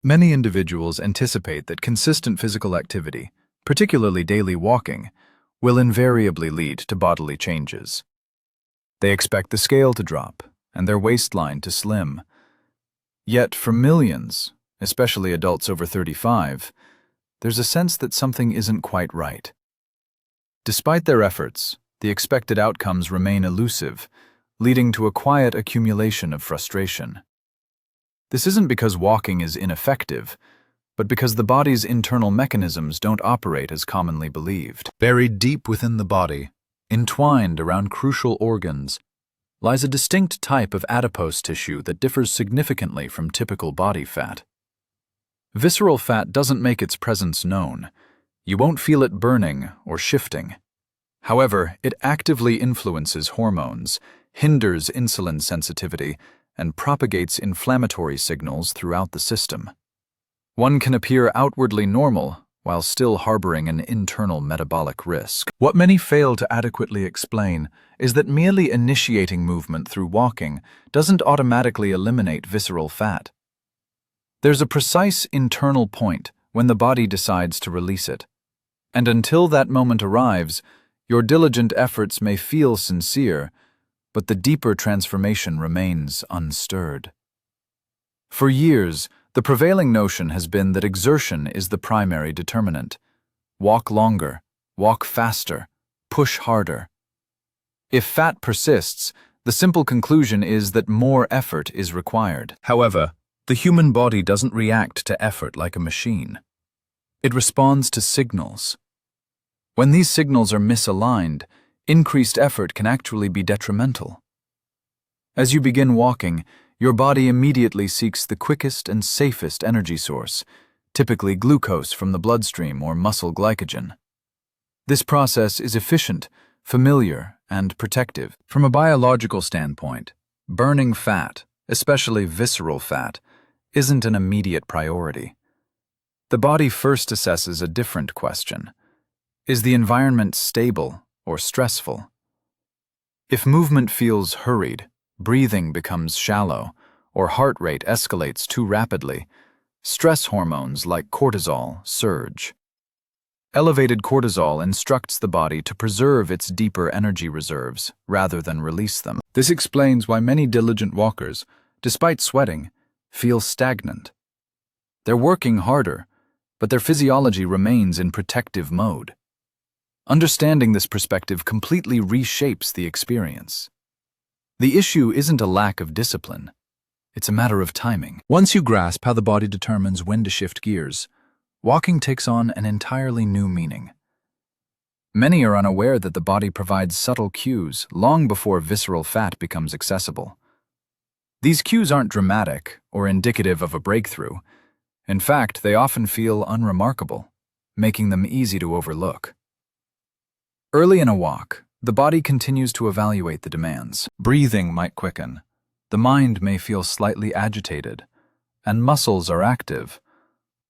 Many individuals anticipate that consistent physical activity, particularly daily walking, will invariably lead to bodily changes. They expect the scale to drop and their waistline to slim. Yet for millions, especially adults over 35, there's a sense that something isn't quite right. Despite their efforts, the expected outcomes remain elusive, leading to a quiet accumulation of frustration. This isn't because walking is ineffective, but because the body's internal mechanisms don't operate as commonly believed. Buried deep within the body, entwined around crucial organs, lies a distinct type of adipose tissue that differs significantly from typical body fat. Visceral fat doesn't make its presence known. You won't feel it burning or shifting. However, it actively influences hormones, hinders insulin sensitivity, and propagates inflammatory signals throughout the system. One can appear outwardly normal while still harboring an internal metabolic risk. What many fail to adequately explain is that merely initiating movement through walking doesn't automatically eliminate visceral fat. There's a precise internal point when the body decides to release it. And until that moment arrives, your diligent efforts may feel sincere, but the deeper transformation remains unstirred. For years, the prevailing notion has been that exertion is the primary determinant. Walk longer, walk faster, push harder. If fat persists, the simple conclusion is that more effort is required. However, the human body doesn't react to effort like a machine. It responds to signals. When these signals are misaligned, increased effort can actually be detrimental. As you begin walking, your body immediately seeks the quickest and safest energy source, typically glucose from the bloodstream or muscle glycogen. This process is efficient, familiar, and protective. From a biological standpoint, burning fat, especially visceral fat, isn't an immediate priority. The body first assesses a different question. Is the environment stable or stressful? If movement feels hurried, breathing becomes shallow, or heart rate escalates too rapidly, stress hormones like cortisol surge. Elevated cortisol instructs the body to preserve its deeper energy reserves rather than release them. This explains why many diligent walkers, despite sweating, feel stagnant. They're working harder, but their physiology remains in protective mode. Understanding this perspective completely reshapes the experience. The issue isn't a lack of discipline. It's a matter of timing. Once you grasp how the body determines when to shift gears, walking takes on an entirely new meaning. Many are unaware that the body provides subtle cues long before visceral fat becomes accessible. These cues aren't dramatic or indicative of a breakthrough. In fact, they often feel unremarkable, making them easy to overlook. Early in a walk, the body continues to evaluate the demands. Breathing might quicken, the mind may feel slightly agitated, and muscles are active,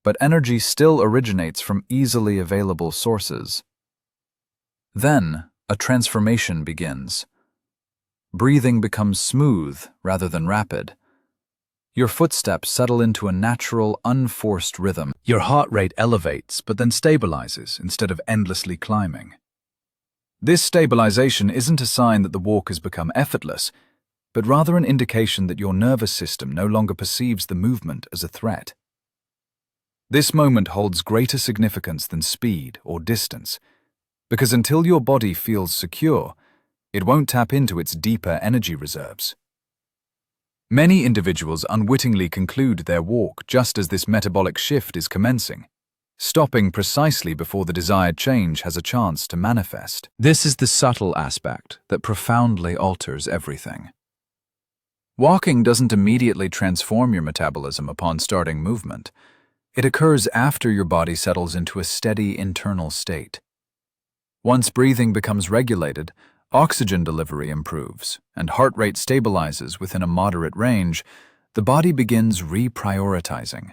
but energy still originates from easily available sources. Then, a transformation begins. Breathing becomes smooth rather than rapid. Your footsteps settle into a natural, unforced rhythm. Your heart rate elevates but then stabilizes instead of endlessly climbing. This stabilization isn't a sign that the walk has become effortless, but rather an indication that your nervous system no longer perceives the movement as a threat. This moment holds greater significance than speed or distance, because until your body feels secure, it won't tap into its deeper energy reserves. Many individuals unwittingly conclude their walk just as this metabolic shift is commencing, stopping precisely before the desired change has a chance to manifest. This is the subtle aspect that profoundly alters everything. Walking doesn't immediately transform your metabolism upon starting movement. It occurs after your body settles into a steady internal state. Once breathing becomes regulated, oxygen delivery improves, and heart rate stabilizes within a moderate range, the body begins reprioritizing.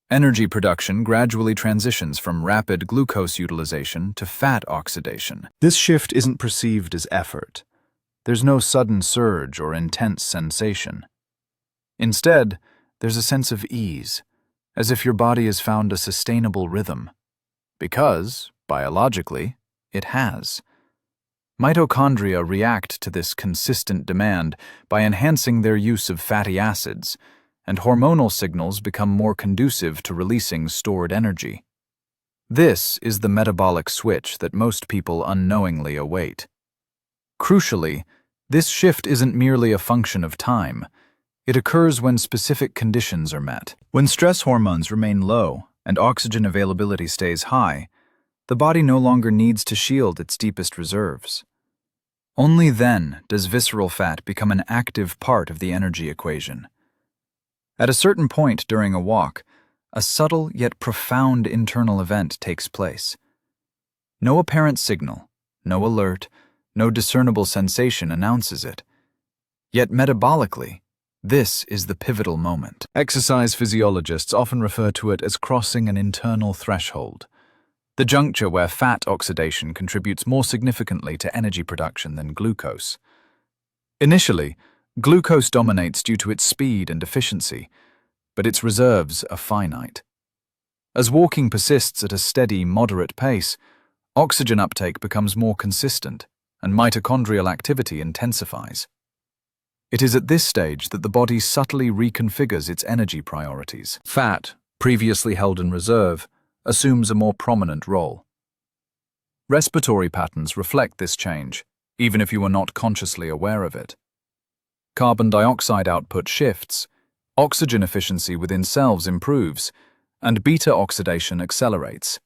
Energy production gradually transitions from rapid glucose utilization to fat oxidation. This shift isn't perceived as effort. There's no sudden surge or intense sensation. Instead, there's a sense of ease, as if your body has found a sustainable rhythm. Because, biologically, it has. Mitochondria react to this consistent demand by enhancing their use of fatty acids, and hormonal signals become more conducive to releasing stored energy. This is the metabolic switch that most people unknowingly await. Crucially, this shift isn't merely a function of time. It occurs when specific conditions are met. When stress hormones remain low and oxygen availability stays high, the body no longer needs to shield its deepest reserves. Only then does visceral fat become an active part of the energy equation. At a certain point during a walk, a subtle yet profound internal event takes place. No apparent signal, no alert, no discernible sensation announces it. Yet metabolically, this is the pivotal moment. Exercise physiologists often refer to it as crossing an internal threshold, the juncture where fat oxidation contributes more significantly to energy production than glucose. Initially, glucose dominates due to its speed and efficiency, but its reserves are finite. As walking persists at a steady, moderate pace, oxygen uptake becomes more consistent, and mitochondrial activity intensifies. It is at this stage that the body subtly reconfigures its energy priorities. Fat, previously held in reserve, assumes a more prominent role. Respiratory patterns reflect this change, even if you are not consciously aware of it. Carbon dioxide output shifts, oxygen efficiency within cells improves, and beta oxidation accelerates.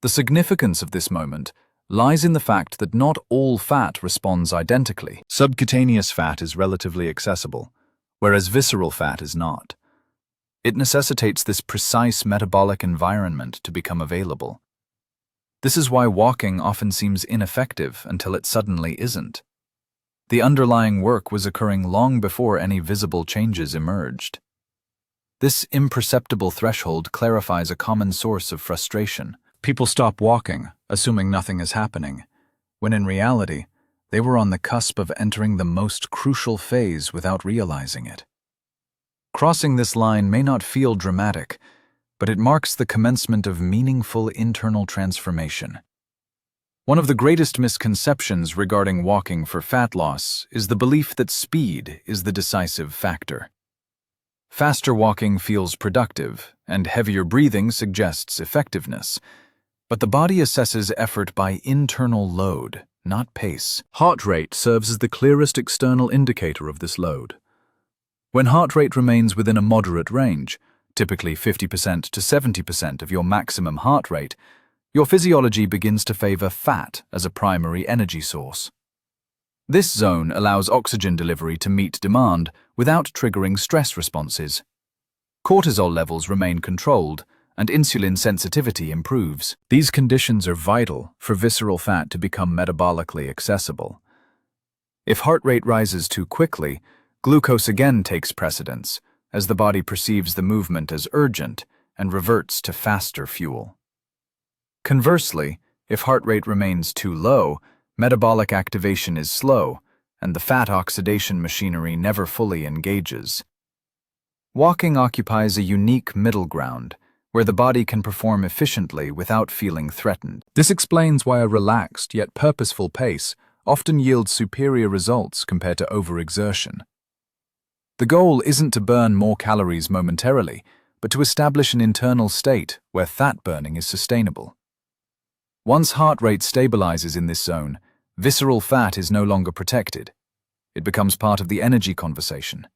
The significance of this moment lies in the fact that not all fat responds identically. Subcutaneous fat is relatively accessible, whereas visceral fat is not. It necessitates this precise metabolic environment to become available. This is why walking often seems ineffective until it suddenly isn't. The underlying work was occurring long before any visible changes emerged. This imperceptible threshold clarifies a common source of frustration. People stop walking, assuming nothing is happening, when in reality, they were on the cusp of entering the most crucial phase without realizing it. Crossing this line may not feel dramatic, but it marks the commencement of meaningful internal transformation. One of the greatest misconceptions regarding walking for fat loss is the belief that speed is the decisive factor. Faster walking feels productive, and heavier breathing suggests effectiveness. But the body assesses effort by internal load, not pace. Heart rate serves as the clearest external indicator of this load. When heart rate remains within a moderate range, typically 50% to 70% of your maximum heart rate, your physiology begins to favor fat as a primary energy source. This zone allows oxygen delivery to meet demand without triggering stress responses. Cortisol levels remain controlled, and insulin sensitivity improves. These conditions are vital for visceral fat to become metabolically accessible. If heart rate rises too quickly, glucose again takes precedence, as the body perceives the movement as urgent and reverts to faster fuel. Conversely, if heart rate remains too low, metabolic activation is slow, and the fat oxidation machinery never fully engages. Walking occupies a unique middle ground, where the body can perform efficiently without feeling threatened. This explains why a relaxed yet purposeful pace often yields superior results compared to overexertion. The goal isn't to burn more calories momentarily, but to establish an internal state where fat burning is sustainable. Once heart rate stabilizes in this zone, visceral fat is no longer protected. It becomes part of the energy conversation.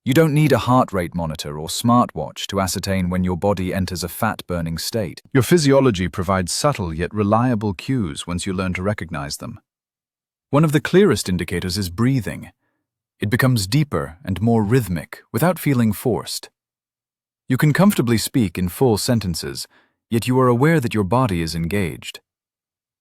You don't need a heart rate monitor or smartwatch to ascertain when your body enters a fat-burning state. Your physiology provides subtle yet reliable cues once you learn to recognize them. One of the clearest indicators is breathing. It becomes deeper and more rhythmic without feeling forced. You can comfortably speak in full sentences, yet you are aware that your body is engaged.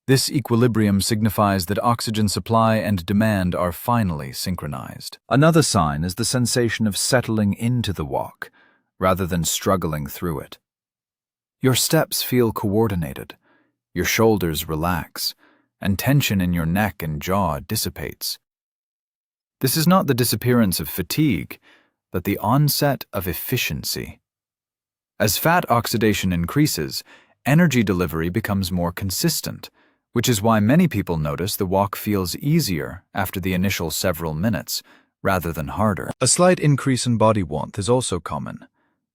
This equilibrium signifies that oxygen supply and demand are finally synchronized. Another sign is the sensation of settling into the walk, rather than struggling through it. Your steps feel coordinated, your shoulders relax, and tension in your neck and jaw dissipates. This is not the disappearance of fatigue, but the onset of efficiency. As fat oxidation increases, energy delivery becomes more consistent, which is why many people notice the walk feels easier after the initial several minutes, rather than harder. A slight increase in body warmth is also common,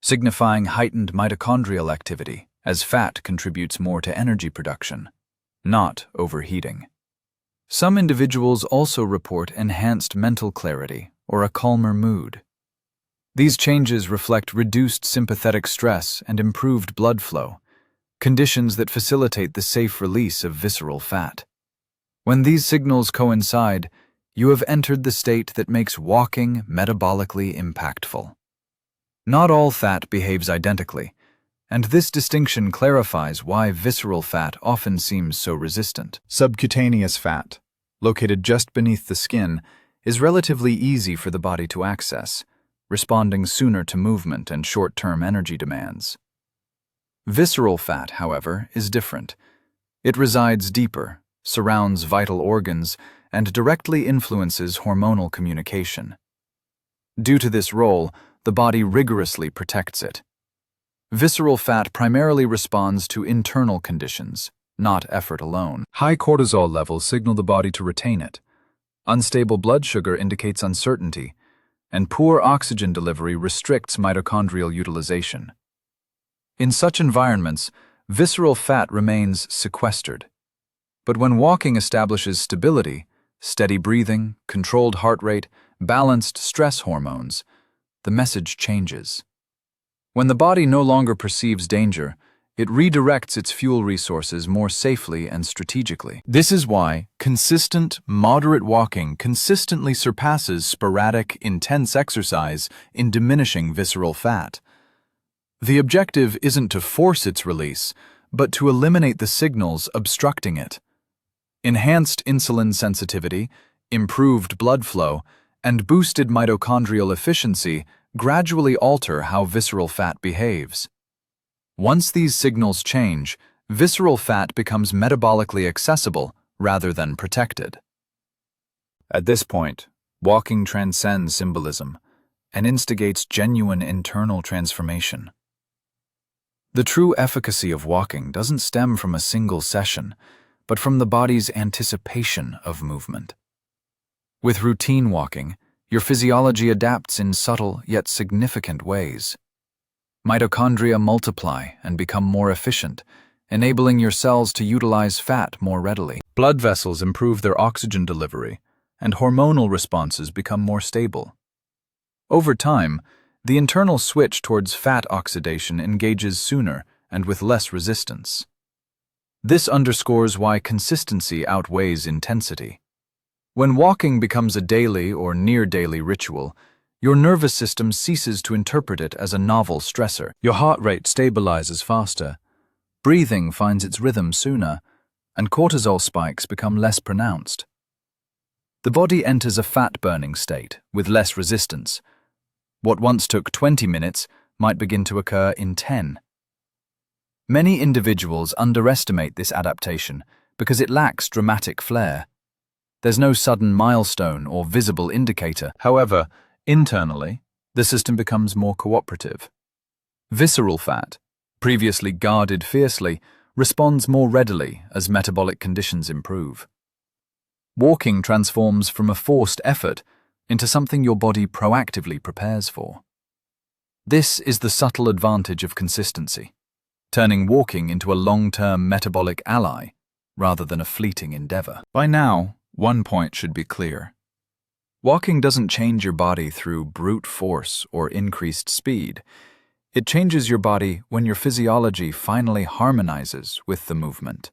signifying heightened mitochondrial activity, as fat contributes more to energy production, not overheating. Some individuals also report enhanced mental clarity or a calmer mood. These changes reflect reduced sympathetic stress and improved blood flow, conditions that facilitate the safe release of visceral fat. When these signals coincide, you have entered the state that makes walking metabolically impactful. Not all fat behaves identically, and this distinction clarifies why visceral fat often seems so resistant. Subcutaneous fat, located just beneath the skin, is relatively easy for the body to access, responding sooner to movement and short-term energy demands. Visceral fat, however, is different. It resides deeper, surrounds vital organs, and directly influences hormonal communication. Due to this role, the body rigorously protects it. Visceral fat primarily responds to internal conditions, not effort alone. High cortisol levels signal the body to retain it. Unstable blood sugar indicates uncertainty, and poor oxygen delivery restricts mitochondrial utilization. In such environments, visceral fat remains sequestered. But when walking establishes stability, steady breathing, controlled heart rate, balanced stress hormones, the message changes. When the body no longer perceives danger, it redirects its fuel resources more safely and strategically. This is why consistent, moderate walking consistently surpasses sporadic, intense exercise in diminishing visceral fat. The objective isn't to force its release, but to eliminate the signals obstructing it. Enhanced insulin sensitivity, improved blood flow, and boosted mitochondrial efficiency gradually alter how visceral fat behaves. Once these signals change, visceral fat becomes metabolically accessible rather than protected. At this point, walking transcends symbolism and instigates genuine internal transformation. The true efficacy of walking doesn't stem from a single session, but from the body's anticipation of movement. With routine walking, your physiology adapts in subtle yet significant ways. Mitochondria multiply and become more efficient, enabling your cells to utilize fat more readily. Blood vessels improve their oxygen delivery, and hormonal responses become more stable. Over time, the internal switch towards fat oxidation engages sooner and with less resistance. This underscores why consistency outweighs intensity. When walking becomes a daily or near-daily ritual, your nervous system ceases to interpret it as a novel stressor. Your heart rate stabilizes faster, breathing finds its rhythm sooner, and cortisol spikes become less pronounced. The body enters a fat-burning state with less resistance. What once took 20 minutes might begin to occur in 10. Many individuals underestimate this adaptation because it lacks dramatic flair. There's no sudden milestone or visible indicator. However, internally, the system becomes more cooperative. Visceral fat, previously guarded fiercely, responds more readily as metabolic conditions improve. Walking transforms from a forced effort into something your body proactively prepares for. This is the subtle advantage of consistency, turning walking into a long-term metabolic ally rather than a fleeting endeavor. By now, one point should be clear. Walking doesn't change your body through brute force or increased speed. It changes your body when your physiology finally harmonizes with the movement.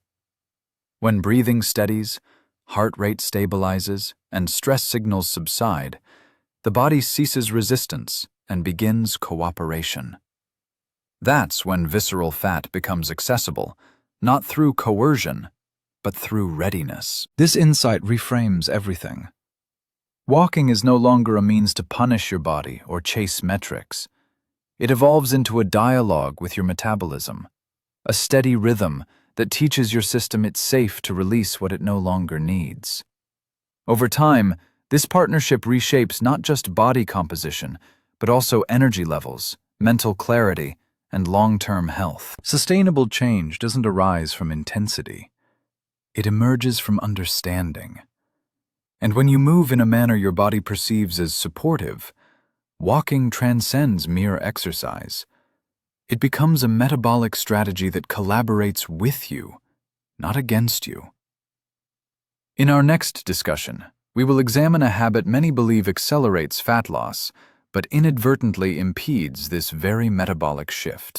When breathing steadies, heart rate stabilizes, and stress signals subside, the body ceases resistance and begins cooperation. That's when visceral fat becomes accessible, not through coercion, but through readiness. This insight reframes everything. Walking is no longer a means to punish your body or chase metrics. It evolves into a dialogue with your metabolism, a steady rhythm that teaches your system it's safe to release what it no longer needs. Over time, this partnership reshapes not just body composition, but also energy levels, mental clarity, and long-term health. Sustainable change doesn't arise from intensity. It emerges from understanding. And when you move in a manner your body perceives as supportive, walking transcends mere exercise. It becomes a metabolic strategy that collaborates with you, not against you. In our next discussion, we will examine a habit many believe accelerates fat loss, but inadvertently impedes this very metabolic shift.